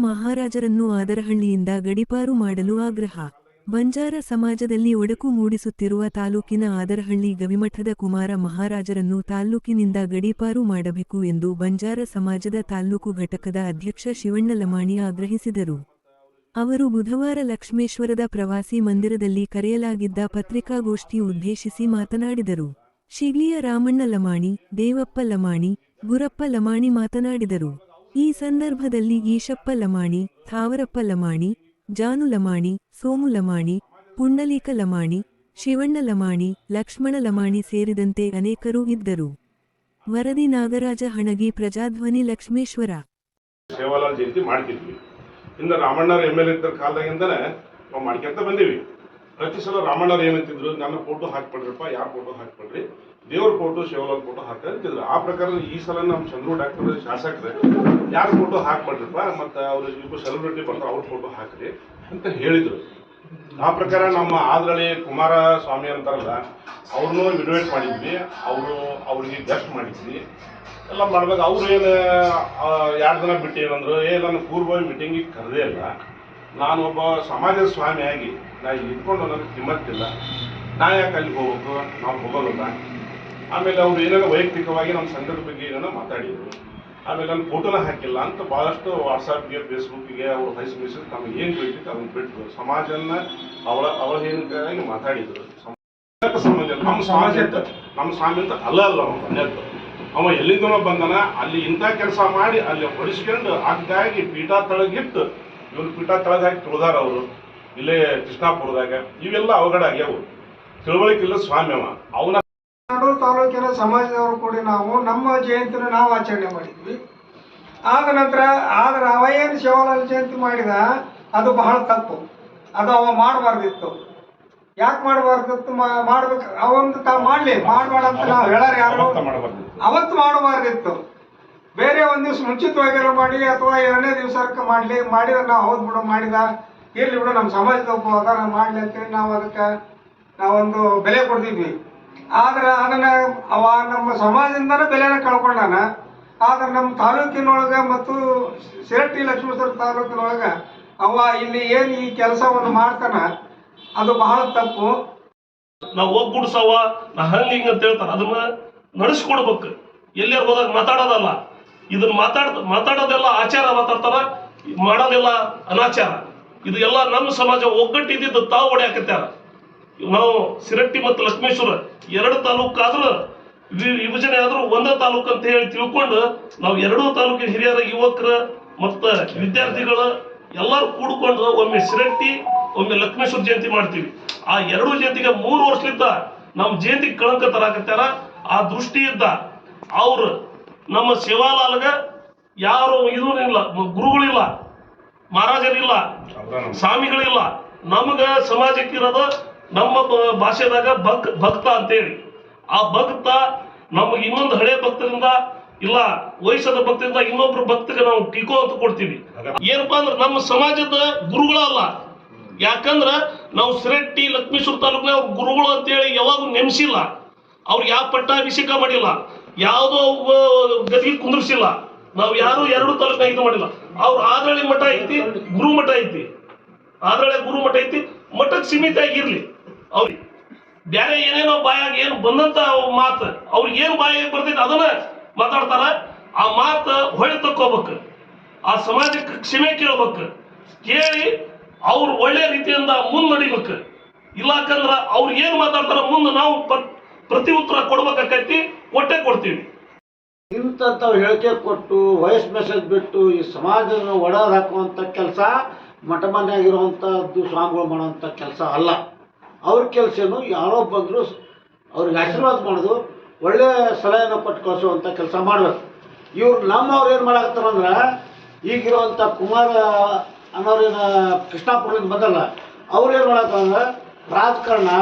ಮಹಾರಾಜರನ್ನು ಆದರಹಳ್ಳಿಯಿಂದ ಗಡೀಪಾರು ಮಾಡಲು ಆಗ್ರಹ. ಬಂಜಾರ ಸಮಾಜದಲ್ಲಿ ಒಡಕು ಮೂಡಿಸುತ್ತಿರುವ ತಾಲೂಕಿನ ಆದರಹಳ್ಳಿ ಗವಿಮಠದ ಕುಮಾರ ಮಹಾರಾಜರನ್ನು ತಾಲ್ಲೂಕಿನಿಂದ ಗಡೀಪಾರು ಮಾಡಬೇಕು ಎಂದು ಬಂಜಾರ ಸಮಾಜದ ತಾಲ್ಲೂಕು ಘಟಕದ ಅಧ್ಯಕ್ಷ ಶಿವಣ್ಣ ಲಮಾಣಿ ಆಗ್ರಹಿಸಿದರು. ಅವರು ಬುಧವಾರ ಲಕ್ಷ್ಮೇಶ್ವರದ ಪ್ರವಾಸಿ ಮಂದಿರದಲ್ಲಿ ಕರೆಯಲಾಗಿದ್ದ ಪತ್ರಿಕಾಗೋಷ್ಠಿ ಉದ್ದೇಶಿಸಿ ಮಾತನಾಡಿದರು. ಶಿಗ್ಲಿಯ ರಾಮಣ್ಣ ಲಮಾಣಿ, ದೇವಪ್ಪ ಲಮಾಣಿ, ಗುರಪ್ಪ ಲಮಾಣಿ ಮಾತನಾಡಿದರು. ಈ ಸಂದರ್ಭದಲ್ಲಿ ಈಶಪ್ಪ ಲಮಾಣಿ, ಥಾವರಪ್ಪ ಲಮಾಣಿ, ಜಾನು ಲಮಾಣಿ, ಸೋಮು ಲಮಾಣಿ, ಪುಂಡಲೀಕ ಲಮಾಣಿ, ಶಿವಣ್ಣ ಲಮಾಣಿ, ಲಕ್ಷ್ಮಣ ಲಮಾಣಿ ಸೇರಿದಂತೆ ಅನೇಕರು ಇದ್ದರು. ವರದಿ ನಾಗರಾಜ ಹಣಗಿ, ಪ್ರಜಾಧ್ವನಿ, ಲಕ್ಷ್ಮೇಶ್ವರ. ಸೇವಾಲಾಲ್ ಜಯಂತಿ ಮಾಡ್ತಿದ್ವಿ. ಇಂದ ರಾಮಣ್ಣವ್ರ MLA ಇದ್ದ ಕಾಲದಾಗಿಂದನೇ ನಾವು ಮಾಡ್ಕೊಂತ ಬಂದೀವಿ. ಪ್ರತಿ ಸಲ ರಾಮಣ್ಣವ್ರು ಏನಂತಿದ್ರು, ನನ್ನ ಫೋಟೋ ಹಾಕ್ಬಿಡ್ರಪ್ಪ, ಯಾರ ಫೋಟೋ ಹಾಕ್ಬಿಡ್ರಿ, ದೇವ್ರ ಫೋಟೋ ಶಿವಲಾಲ್ ಫೋಟೋ ಹಾಕಿದ್ರು. ಆ ಪ್ರಕಾರ ಈ ಸಲ ನಮ್ಮ ಚಂದ್ರು ಡಾಕ್ಟರ್ ಶಾಸಕರೇ ಯಾರ ಫೋಟೋ ಹಾಕ್ಬಿಡ್ರಪ್ಪ, ಮತ್ತು ಅವ್ರು ಇಬ್ಬರು ಸೆಲೆಬ್ರಿಟಿ ಬರ್ತಾರೆ ಅವ್ರ ಫೋಟೋ ಹಾಕ್ರಿ ಅಂತ ಹೇಳಿದರು. ಆ ಪ್ರಕಾರ ನಮ್ಮ ಆದರಳ್ಳಿ ಕುಮಾರ ಸ್ವಾಮಿ ಅಂತಾರಲ್ಲ, ಅವ್ರನ್ನೂ ಇನ್ವೈಟ್ ಮಾಡಿದ್ವಿ. ಅವ್ರಿಗೆ ಗೆಸ್ಟ್ ಮಾಡಿದ್ವಿ. ಎಲ್ಲ ಮಾಡ್ಬೇಕು. ಅವ್ರು ಏನು 2 ದಿನ ಬಿಟ್ಟು ಏನಂದ್ರು, ನನ್ನ ಪೂರ್ವ ಮೀಟಿಂಗಿಗೆ ಕರೆದೇ ಇಲ್ಲ, ನಾನು ಒಬ್ಬ ಸಮಾಜದ ಸ್ವಾಮಿ ಆಗಿ ನಾ ಇಲ್ಲಿ ಇಟ್ಕೊಂಡು ನನಗೆ ಕಿಮ್ಮತ್ತಿಲ್ಲ, ನಾ ಯಾಕೆ ಅಲ್ಲಿ ಹೋಗ್ಬೇಕು, ನಾವು ಹೋಗೋದಿಲ್ಲ. ಆಮೇಲೆ ಅವ್ರು ಏನೇನೋ ವೈಯಕ್ತಿಕವಾಗಿ ನಮ್ಮ ಸಂಘದ ಬಗ್ಗೆ ಏನೇನೋ ಮಾತಾಡಿದ್ರು. ಆಮೇಲೆ ನನ್ನ ಫೋಟೋನ ಹಾಕಿಲ್ಲ ಅಂತ ಭಾಳಷ್ಟು ವಾಟ್ಸಪ್ಗೆ, ಫೇಸ್ಬುಕ್ಗೆ ಅವ್ರು ಹೈಸ್ ಮೆಸೇಜ್ ತಮಗೆ ಏನು ಬೇಕಿತ್ತು ಅದನ್ನು ಬಿಟ್ಟು ಸಮಾಜನ ಅವಹೇಳನಕಾಗಿ ಮಾತಾಡಿದ್ರು. ಸಂಬಂಧ ನಮ್ಮ ಸ್ವಾಮಿ ಅಂತ ಅಲ್ಲ ಅವ್ನು ಬಂದದ್ದು. ಅವ ಎಲ್ಲಿಂದನೋ ಬಂದನ, ಅಲ್ಲಿ ಇಂಥ ಕೆಲಸ ಮಾಡಿ ಅಲ್ಲಿ ಹೊಡಿಸ್ಕೊಂಡು ಹಾಗಾಗಿ ಪೀಠ ತಳಗಿಟ್ಟು ಇವ್ರು ಪೀಠ ತಳಗಾಗಿ ತುಳಿದಾರ ಅವರು ಇಲ್ಲೇ ಕೃಷ್ಣಾಪುರದಾಗ. ಇವೆಲ್ಲ ಅವಘಡ ಆಗ್ಯಾವು. ತಿಳುವಳಿಕಿಲ್ಲ ಸ್ವಾಮಿ ಅವನ ತಾಲೂಕಿನ ಸಮಾಜದವರು ಕೂಡಿ ನಾವು ನಮ್ಮ ಜಯಂತಿನ ನಾವು ಆಚರಣೆ ಮಾಡಿದ್ವಿ. ಆದ ನಂತರ ಅವ ಏನು ಶಿವಲಾಲ್ ಜಯಂತಿ ಮಾಡಿದ ಅದು ಬಹಳ ತಪ್ಪು. ಅದು ಅವ ಮಾಡಬಾರ್ದಿತ್ತು. ಯಾಕೆ ಮಾಡಬಾರ್ದಿತ್ತು? ಮಾಡ್ಬೇಕು ಅವಂದು ತಾವು ಮಾಡಲಿ, ಮಾಡಬೇಡ ಅಂತ ನಾವು ಹೇಳಾರ ಯಾರು? ಅವತ್ತು ಮಾಡಬಾರ್ದಿತ್ತು. ಬೇರೆ ಒಂದು ದಿವಸ ಮುಂಚಿತವಾಗಿರೋ ಮಾಡಿ ಅಥವಾ 2ನೇ ದಿವಸಕ್ಕೆ ಮಾಡಿದ್ರೆ ನಾವು ಹೌದು ಬಿಡು ಮಾಡಿದ ಇರ್ಲಿ ಬಿಡು ನಮ್ಮ ಸಮಾಜದ ಒಬ್ಬ ಅದ ಮಾಡಲಿ ಅಂತೇಳಿ ನಾವು ಅದಕ್ಕೆ ನಾವೊಂದು ಬೆಲೆ ಕೊಡ್ತಿದ್ವಿ. ಆದ್ರೆ ಅದನ್ನು ಅವ ನಮ್ಮ ಸಮಾಜದಿಂದನೇ ಬೆಲೆನ ಕಳ್ಕೊಂಡಾನ. ಆದ್ರೆ ನಮ್ಮ ತಾಲೂಕಿನೊಳಗೆ ಮತ್ತು ಶಿರಟ್ಟಿ ಲಕ್ಷ್ಮೇಶ್ವರ ತಾಲೂಕಿನೊಳಗೆ ಅವ ಇಲ್ಲಿ ಏನು ಈ ಕೆಲಸವನ್ನು ಮಾಡ್ತಾನ ಅದು ಬಹಳ ತಪ್ಪು. ನಾವು ಒಗ್ಗೂಡ್ಸವ ನಾ ಹಿಂಗೆ ಅಂತ ಹೇಳ್ತಾರ, ಅದನ್ನ ನಡೆಸ್ಕೊಡ್ಬೇಕು. ಎಲ್ಲಾರು ಹೋದಾಗ ಮಾತಾಡೋದಲ್ಲ, ಇದನ್ನ ಮಾತಾಡೋದೆಲ್ಲ ಆಚಾರ ಮಾತಾಡ್ತಾರ, ಮಾಡೋದೆಲ್ಲ ಅನಾಚಾರ. ಇದು ಎಲ್ಲ ನಮ್ಮ ಸಮಾಜ ಒಗ್ಗಟ್ಟಿದ್ದು ತಾವು ಹೊಡೆಯಾಕತ್ಯಾರ. ನಾವು ಶಿರಟ್ಟಿ ಮತ್ತು ಲಕ್ಷ್ಮೇಶ್ವರ 2 ತಾಲೂಕು ಆದ್ರೂ ವಿಭಜನೆ ಆದ್ರೂ ಒಂದೇ ತಾಲೂಕು ಅಂತ ಹೇಳಿ ತಿಳ್ಕೊಂಡು ನಾವು 2 ತಾಲೂಕಿನ ಹಿರಿಯರ ಯುವಕರ ಮತ್ತು ವಿದ್ಯಾರ್ಥಿಗಳು ಎಲ್ಲರೂ ಕೂಡ್ಕೊಂಡು ಒಮ್ಮೆ ಶಿರಟ್ಟಿ ಒಮ್ಮೆ ಲಕ್ಷ್ಮೇಶ್ವರ ಜಯಂತಿ ಮಾಡ್ತೀವಿ. ಆ 2 ಜಯಂತಿಗೆ 3 ವರ್ಷದಿಂದ ನಮ್ಮ ಜಯಂತಿಗೆ ಕಳಂಕ ತರಾಕತ್ಯಾರ. ಆ ದೃಷ್ಟಿಯಿಂದ ಅವ್ರು ನಮ್ಮ ಸೇವಾಲಾಲ್ಗ ಯಾರು ಇದೂ ಇಲ್ಲ, ಗುರುಗಳಿಲ್ಲ, ಮಹಾರಾಜರಿಲ್ಲ, ಸ್ವಾಮಿಗಳಿಲ್ಲ. ನಮಗ ಸಮಾಜಕ್ಕೆ ಇರೋದು ನಮ್ಮ ಭಾಷೆದಾಗ ಭಕ್ತ ಅಂತೇಳಿ. ಆ ಭಕ್ತ ನಮಗೆ ಇನ್ನೊಂದು ಹಳೆ ಭಕ್ತರಿಂದ ಇಲ್ಲ ವಯಸ್ಸದ ಭಕ್ತರಿಂದ ಇನ್ನೊಬ್ರು ಭಕ್ತಗೆ ನಾವು ಟಿಕೋ ಅಂತ ಕೊಡ್ತೀವಿ. ಏನಪ್ಪಾ ಅಂದ್ರೆ ನಮ್ಮ ಸಮಾಜದ ಗುರುಗಳಲ್ಲ. ಯಾಕಂದ್ರ ನಾವು ಶಿರಟ್ಟಿ ಲಕ್ಷ್ಮೇಶ್ವರ ತಾಲೂಕಿನ ಅವ್ರ ಗುರುಗಳು ಅಂತೇಳಿ ಯಾವಾಗೂ ನೆನೆಸಿಲ್ಲ. ಅವ್ರಿಗೆ ಯಾವ ಪಟ್ಟಾಭಿಷೇಕ ಮಾಡಿಲ್ಲ, ಯಾವುದೋ ಗದಿಗೆ ಕುಂದ್ರಿಸಿಲ್ಲ. ನಾವು ಯಾರು 2 ತಾಲೂಕಿನಾಗ ಇದು ಮಾಡಿಲ್ಲ. ಅವ್ರ ಆದರಳ್ಳಿ ಮಠ ಐತಿ, ಗುರು ಮಠ ಐತಿ, ಆದರಳ್ಳಿ ಗುರು ಮಠ ಐತಿ. ಮಠಕ್ಕೆ ಸೀಮಿತ ಆಗಿರ್ಲಿ. ಅವ್ರಿಗೆ ಬೇರೆ ಏನೇನೋ ಬಾಯಾಗ ಏನು ಬಂದಂತ ಮಾತು ಅವ್ರಿಗೆ ಏನು ಬಾಯಾಗ ಬರ್ತೈತೆ ಅದನ್ನ ಮಾತಾಡ್ತಾರ. ಆ ಮಾತು ಹೊಳೆ ತಕ್ಕೋಬೇಕು, ಆ ಸಮಾಜಕ್ಕೆ ಕ್ಷಮೆ ಕೇಳ್ಬೇಕು, ಕೇಳಿ ಅವ್ರು ಒಳ್ಳೆ ರೀತಿಯಿಂದ ಮುನ್ನಡಿಬೇಕು. ಇಲ್ಲಾಕಂದ್ರ ಅವ್ರು ಏನು ಮಾತಾಡ್ತಾರ ಮುಂದೆ ನಾವು ಪ್ರತಿ ಉತ್ತರ ಕೊಡ್ಬೇಕಾಕೈತಿ, ಕೊಟ್ಟೆ ಕೊಡ್ತೀವಿ. ಇಂಥವು ಹೇಳಿಕೆ ಕೊಟ್ಟು ವಾಯ್ಸ್ ಮೆಸೇಜ್ ಬಿಟ್ಟು ಈ ಸಮಾಜನ ಒಡೆದು ಹಾಕುವಂಥ ಕೆಲಸ ಮಠ ಮನೆಯಾಗಿರುವಂಥದ್ದು ಸ್ವಾಮಿಗಳು ಮಾಡುವಂಥ ಕೆಲಸ ಅಲ್ಲ. ಅವ್ರ ಕೆಲಸ ಏನು, ಯಾರೋ ಬಂದರೂ ಅವ್ರಿಗೆ ಆಶೀರ್ವಾದ ಮಾಡೋದು, ಒಳ್ಳೆಯ ಸಲಹೆನ ಕೊಟ್ಟು ಕಳಿಸುವಂಥ ಕೆಲಸ ಮಾಡಬೇಕು. ಇವ್ರು ನಮ್ಮವ್ರು ಏನು ಮಾಡಾಕತ್ತಾರಂದ್ರೆ, ಈಗಿರುವಂಥ ಕುಮಾರ ಅನ್ನೋರೇನು ಕೃಷ್ಣಾಪುರದಿಂದ ಬಂದಲ್ಲ, ಅವ್ರು ಏನು ಮಾಡಾಕಂದ್ರೆ ರಾಜಕಾರಣ